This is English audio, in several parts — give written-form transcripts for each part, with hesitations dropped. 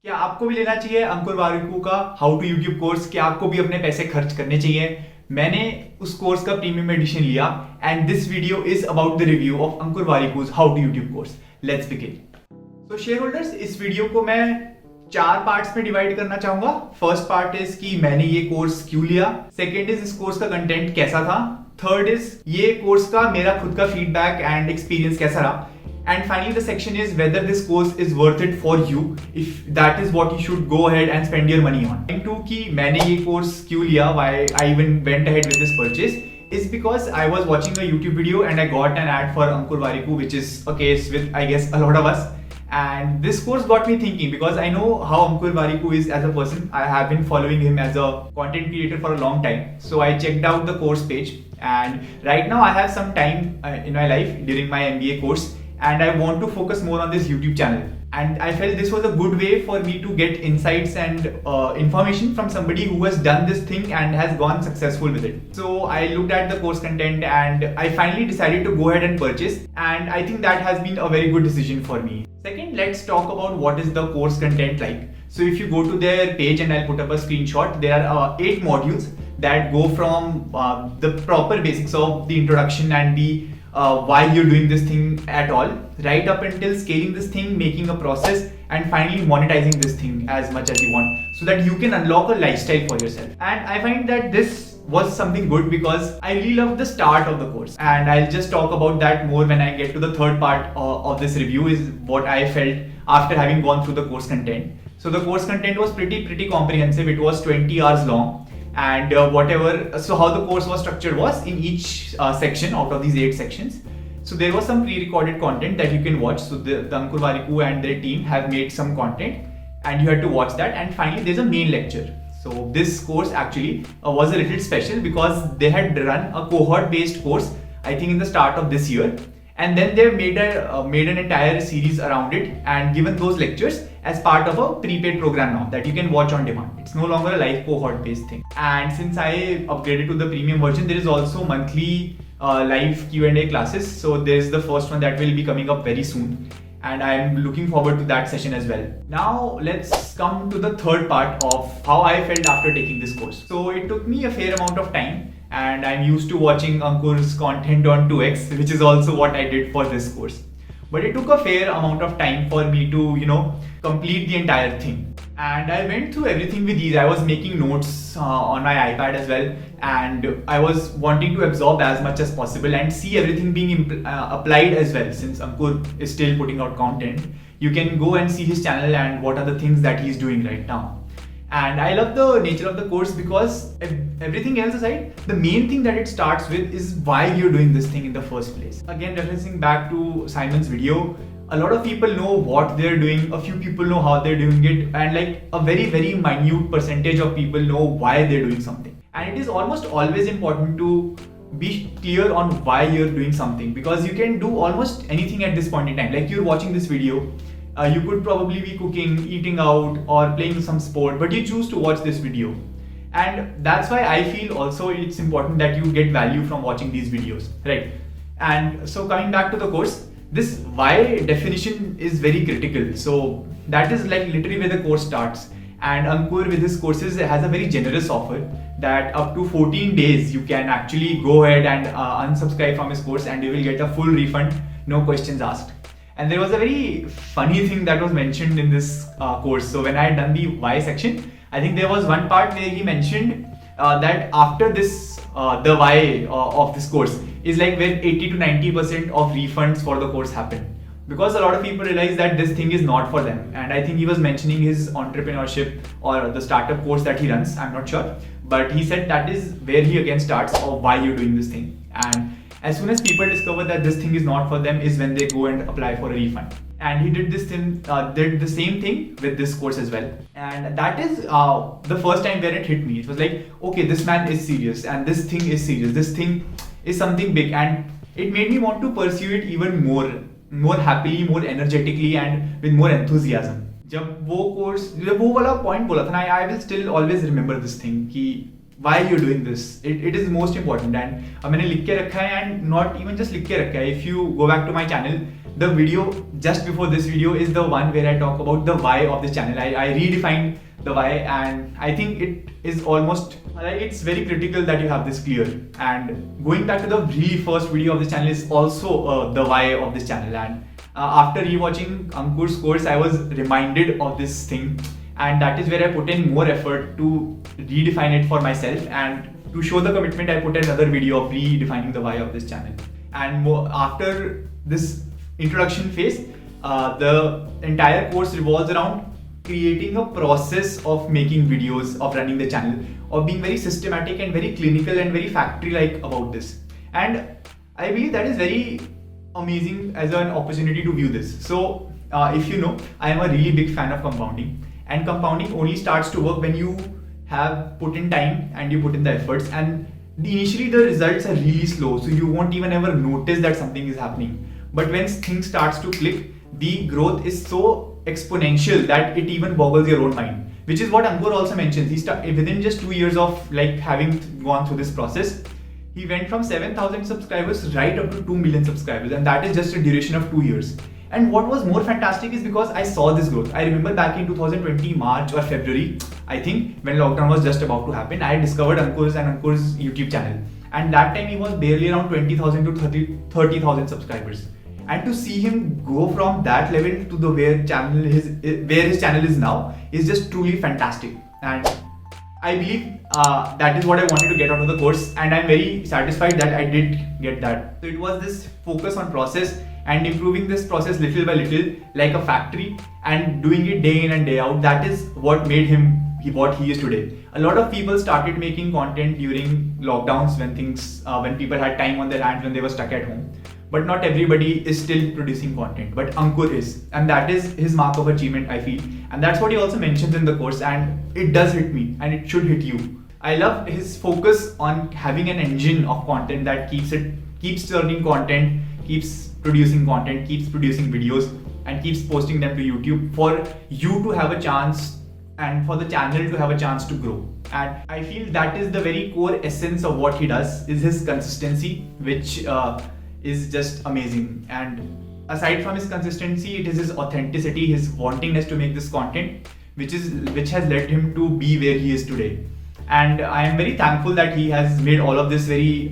क्या आपको भी लेना चाहिए अंकुर वारिकू का हाउ टू यूट्यूब कोर्स? क्या आपको भी अपने पैसे खर्च करने चाहिए? मैंने उस कोर्स का प्रीमियम एडिशन लिया and this video is about the review of Ankur Warikoo's how to YouTube course. Let's begin. तो शेयर होल्डर्स, इस वीडियो को मैं 4 पार्ट्स में डिवाइड करना चाहूंगा। फर्स्ट पार्ट इज कि मैंने ये कोर्स क्यों लिया, सेकेंड इज इस कोर्स का कंटेंट कैसा था, थर्ड इज ये कोर्स का मेरा खुद का फीडबैक एंड एक्सपीरियंस कैसा रहा, and finally the section is whether this course is worth it for you, if that is what you should go ahead and spend your money on. And two, कि मैंने ये course क्यों लिया, why I even went ahead with this purchase, is because I was watching a YouTube video and I got an ad for Ankur Warikoo, which is a case with I guess a lot of us. And this course got me thinking because I know how Ankur Warikoo is as a person. I have been following him as a content creator for a long time. So I checked out the course page, and right now I have some time in my life during my MBA course, and I want to focus more on this YouTube channel. And I felt this was a good way for me to get insights and information from somebody who has done this thing and has gone successful with it. So I looked at the course content and I finally decided to go ahead and purchase. And I think that has been a very good decision for me. Second, let's talk about what is the course content like. So if you go to their page, and I'll put up a screenshot, there are 8 modules that go from the proper basics of the introduction and the why you're doing this thing at all, right up until scaling this thing, making a process, and finally monetizing this thing as much as you want so that you can unlock a lifestyle for yourself. And I find that this was something good because I really love the start of the course, and I'll just talk about that more when I get to the third part of this review, is what I felt after having gone through the course content. So the course content was pretty comprehensive. It was 20 hours long. And so how the course was structured was in each section out of these 8 sections. So there was some pre-recorded content that you can watch. So the Ankur Warikoo and their team have made some content and you had to watch that. And finally there's a main lecture. So this course actually was a little special because they had run a cohort based course, I think in the start of this year. And then they made an entire series around it and given those lectures as part of a prepaid program now that you can watch on demand. It's no longer a live cohort based thing. And since I upgraded to the premium version, there is also monthly live Q&A classes. So there's the first one that will be coming up very soon. And I'm looking forward to that session as well. Now let's come to the third part of how I felt after taking this course. So it took me a fair amount of time, and I'm used to watching Ankur's content on 2x, which is also what I did for this course. But it took a fair amount of time for me to, complete the entire thing. And I went through everything with ease. I was making notes on my iPad as well, and I was wanting to absorb as much as possible and see everything being applied as well. Since Ankur is still putting out content, you can go and see his channel and what are the things that he's doing right now. And I love the nature of the course because everything else aside, the main thing that it starts with is why you're doing this thing in the first place. Again, referencing back to Simon's video, a lot of people know what they're doing, a few people know how they're doing it, and like a very minute percentage of people know why they're doing something. And it is almost always important to be clear on why you're doing something, because you can do almost anything at this point in time. Like you're watching this video, you could probably be cooking, eating out, or playing some sport, but you choose to watch this video. And that's why I feel also it's important that you get value from watching these videos, right? And so coming back to the course, this why definition is very critical. So that is like literally where the course starts. And Ankur with his courses has a very generous offer that up to 14 days you can actually go ahead and unsubscribe from his course and you will get a full refund, no questions asked. And there was a very funny thing that was mentioned in this course. So when I had done the why section, I think there was one part where he mentioned that after this, the why of this course is like where 80 to 90% of refunds for the course happen. Because a lot of people realize that this thing is not for them. And I think he was mentioning his entrepreneurship or the startup course that he runs, I'm not sure. But he said that is where he again starts of why you're doing this thing. And as soon as people discover that this thing is not for them is when they go and apply for a refund. And he did did the same thing with this course as well. And that is the first time where it hit me. It was like, okay, this man is serious and this thing is serious. This thing is something big, and it made me want to pursue it even more happily, more energetically, and with more enthusiasm. जब वो वाला point बोला था ना, I will still always remember this thing कि why you're doing this. It is most important. And मैंने लिख के रखा है, and not even just लिख के रखा है. If you go back to my channel, the video just before this video is the one where I talk about the why of this channel. I redefined the why, and I think it is almost it's very critical that you have this clear. And going back to the really first video of this channel is also the why of this channel. And after rewatching Ankur's course, I was reminded of this thing, and that is where I put in more effort to redefine it for myself. And to show the commitment, I put another video of redefining the why of this channel. And after this introduction phase, the entire course revolves around creating a process of making videos, of running the channel, of being very systematic and very clinical and very factory-like about this. And I believe that is very amazing as an opportunity to view this. So if you know, I am a really big fan of compounding, and compounding only starts to work when you have put in time and you put in the efforts. And initially the results are really slow, so you won't even ever notice that something is happening. But when things starts to click, the growth is so exponential that it even boggles your own mind, which is what Ankur also mentions. Within just 2 years of having gone through this process, he went from 7,000 subscribers right up to 2 million subscribers, and that is just a duration of 2 years. And what was more fantastic is because I saw this growth. I remember back in 2020 March or February, I think, when lockdown was just about to happen, I discovered Ankur's YouTube channel, and that time he was barely around 20,000 to 30,000 subscribers. And to see him go from that level to the where his channel is now is just truly fantastic. And I believe that is what I wanted to get out of the course, and I'm very satisfied that I did get that. So it was this focus on process and improving this process little by little, like a factory, and doing it day in and day out. That is what made him what he is today. A lot of people started making content during lockdowns when people had time on their hands, when they were stuck at home. But not everybody is still producing content, but Ankur is, and that is his mark of achievement, I feel. And that's what he also mentions in the course, and it does hit me, and it should hit you. I love his focus on having an engine of content that keeps turning content, keeps producing content, keeps producing videos, and keeps posting them to YouTube for you to have a chance and for the channel to have a chance to grow. And I feel that is the very core essence of what he does, is his consistency, which is just amazing. And aside from his consistency, it is his authenticity, his wantingness to make this content, which has led him to be where he is today. And I am very thankful that he has made all of this very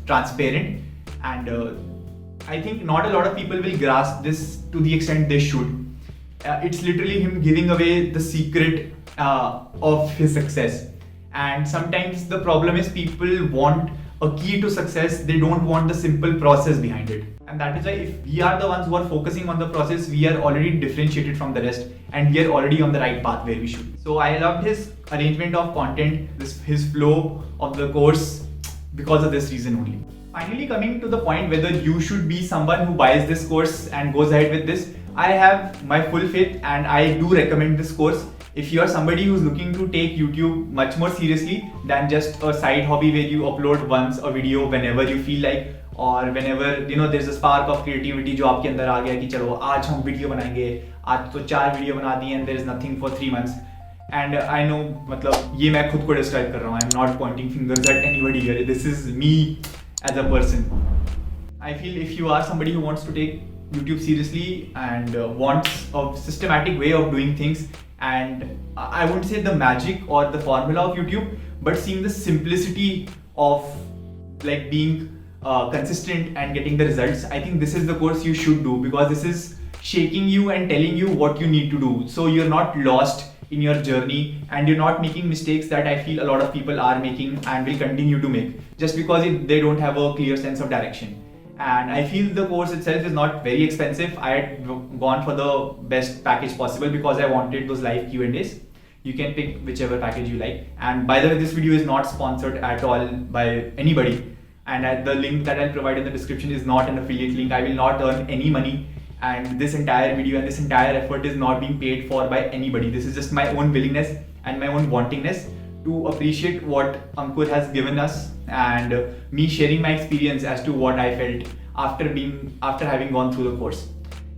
transparent. And I think not a lot of people will grasp this to the extent they should. It's literally him giving away the secret of his success. And sometimes the problem is people want a key to success, they don't want the simple process behind it. And that is why if we are the ones who are focusing on the process, we are already differentiated from the rest, and we are already on the right path where we should. So I loved his arrangement of content, his flow of the course, because of this reason only. Finally, coming to the point whether you should be someone who buys this course and goes ahead with this, I have my full faith and I do recommend this course. If you are somebody who's looking to take YouTube much more seriously than just a side hobby where you upload once a video whenever you feel like, or whenever there's a spark of creativity जो आपके अंदर आ गया कि चलो आज हम video बनाएंगे, आज तो 4 वीडियो बना दी and there is nothing for 3 months. And I know, मतलब ये मैं खुद को describe कर रहा हूँ. I'm not pointing fingers at anybody here. This is me as a person. I feel if you are somebody who wants to take YouTube seriously and wants a systematic way of doing things, and I wouldn't say the magic or the formula of YouTube, but seeing the simplicity of like being consistent and getting the results, I think this is the course you should do, because this is shaking you and telling you what you need to do, so you're not lost in your journey and you're not making mistakes that I feel a lot of people are making and will continue to make just because they don't have a clear sense of direction. And I feel the course itself is not very expensive. I had gone for the best package possible because I wanted those live Q&As. You can pick whichever package you like. And by the way, this video is not sponsored at all by anybody. And the link that I'll provide in the description is not an affiliate link. I will not earn any money. And this entire video and this entire effort is not being paid for by anybody. This is just my own willingness and my own wantingness to appreciate what Ankur has given us, and me sharing my experience as to what I felt after having gone through the course.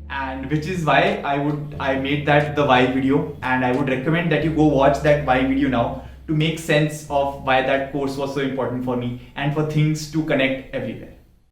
And which is why I made that the why video, and I would recommend that you go watch that why video now to make sense of why that course was so important for me and for things to connect everywhere.